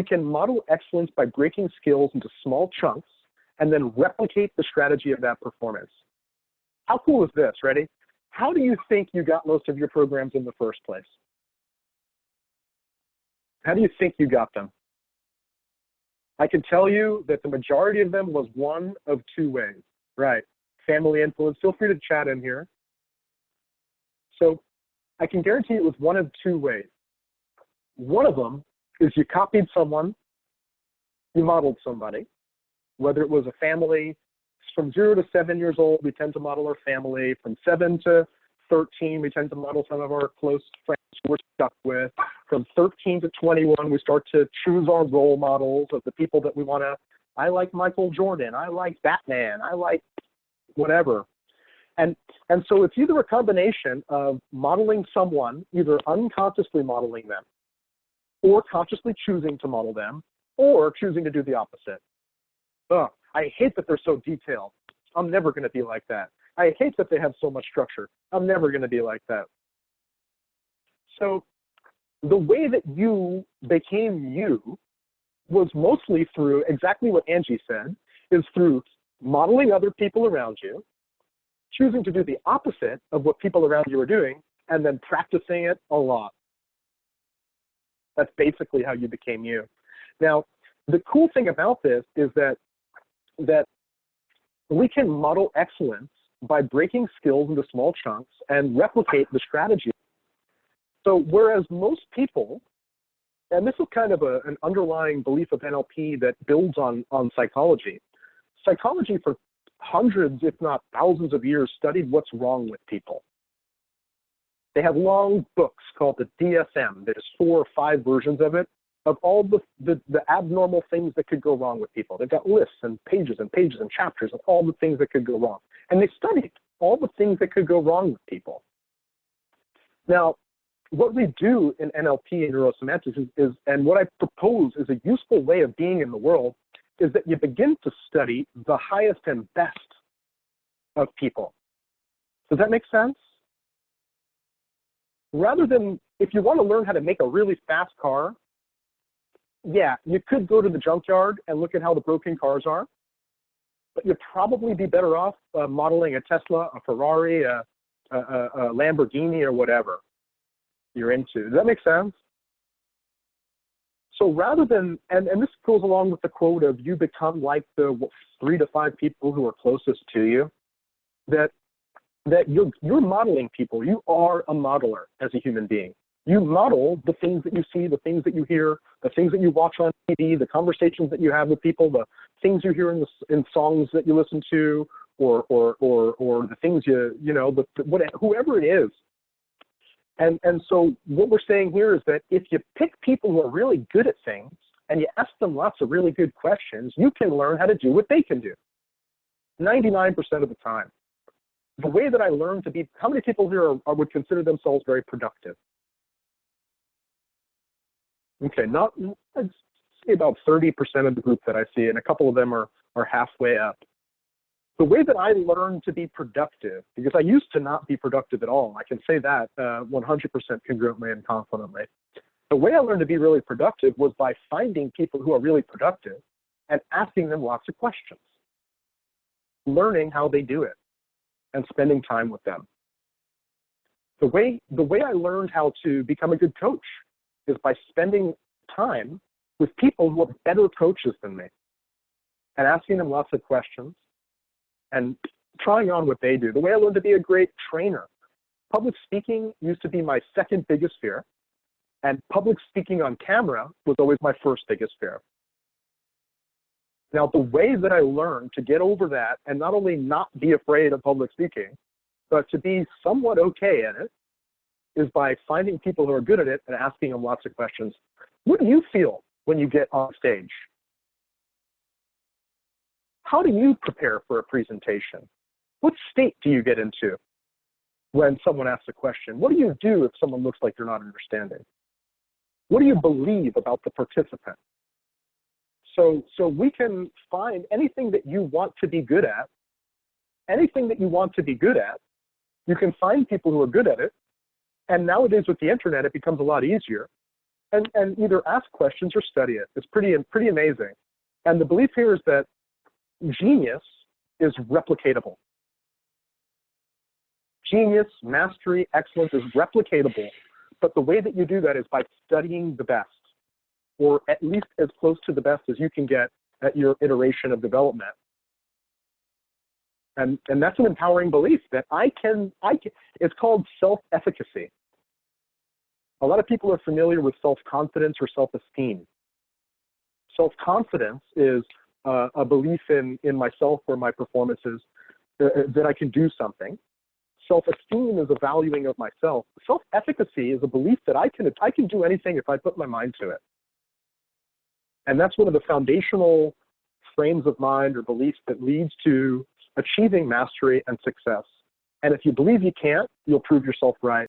can model excellence by breaking skills into small chunks and then replicate the strategy of that performance. How cool is this? Ready? How do you think you got most of your programs in the first place? How do you think you got them? I can tell you that the majority of them was one of two ways. Right, family influence. Feel free to chat in here. So I can guarantee it was one of two ways. One of them is you copied someone, you modeled somebody, whether it was a family. From 0 to 7 years old, we tend to model our family. From 7 to 13, we tend to model some of our close friends who we're stuck with. From 13 to 21, we start to choose our role models of the people that we want to. I like Michael Jordan. I like Batman. I like whatever. And so it's either a combination of modeling someone, either unconsciously modeling them, or consciously choosing to model them, or choosing to do the opposite. Ugh, I hate that they're so detailed. I'm never going to be like that. I hate that they have so much structure. I'm never going to be like that. So the way that you became you was mostly through exactly what Angie said, is through modeling other people around you, choosing to do the opposite of what people around you are doing, and then practicing it a lot. That's basically how you became you. Now, the cool thing about this is that we can model excellence by breaking skills into small chunks and replicate the strategy. So whereas most people, and this is kind of an underlying belief of NLP that builds on psychology. Psychology for hundreds, if not thousands of years, studied what's wrong with people. They have long books called the DSM. There's 4 or 5 versions of it, of all the abnormal things that could go wrong with people. They've got lists and pages and pages and chapters of all the things that could go wrong. And they studied all the things that could go wrong with people. Now, what we do in NLP and neurosemantics is, and what I propose is a useful way of being in the world, is that you begin to study the highest and best of people. Does that make sense? Rather than, if you want to learn how to make a really fast car, yeah, you could go to the junkyard and look at how the broken cars are, but you'd probably be better off modeling a Tesla, a Ferrari, a Lamborghini, or whatever you're into. Does that make sense? So rather than, and this goes along with the quote of you become like the 3 to 5 people who are closest to you, that you're modeling people. You are a modeler as a human being. You model the things that you see, the things that you hear, the things that you watch on TV, the conversations that you have with people, the things you hear in songs that you listen to, or the things whoever it is. And so what we're saying here is that if you pick people who are really good at things and you ask them lots of really good questions, you can learn how to do what they can do 99% of the time. The way that I learned to be, how many people here would consider themselves very productive? Okay, I'd say about 30% of the group that I see, and a couple of them are halfway up. The way that I learned to be productive, because I used to not be productive at all, I can say that 100% congruently and confidently. The way I learned to be really productive was by finding people who are really productive and asking them lots of questions, learning how they do it, and spending time with them. The way I learned how to become a good coach is by spending time with people who are better coaches than me and asking them lots of questions and trying on what they do. The way I learned to be a great trainer. Public speaking used to be my second biggest fear, and public speaking on camera was always my first biggest fear. Now, the way that I learned to get over that and not only not be afraid of public speaking, but to be somewhat okay at it, is by finding people who are good at it and asking them lots of questions. What do you feel when you get on stage? How do you prepare for a presentation? What state do you get into when someone asks a question? What do you do if someone looks like they're not understanding? What do you believe about the participant? So we can find anything that you want to be good at, you can find people who are good at it. And nowadays with the internet, it becomes a lot easier and either ask questions or study it. It's pretty amazing. And the belief here is that genius is replicatable. Genius, mastery, excellence is replicatable, but the way that you do that is by studying the best, or at least as close to the best as you can get at your iteration of development. And that's an empowering belief that I can, it's called self-efficacy. A lot of people are familiar with self-confidence or self-esteem. Self-confidence is a belief in myself or my performances, that I can do something. Self-esteem is a valuing of myself. Self-efficacy is a belief that I can do anything if I put my mind to it. And that's one of the foundational frames of mind or beliefs that leads to achieving mastery and success. And if you believe you can't, you'll prove yourself right.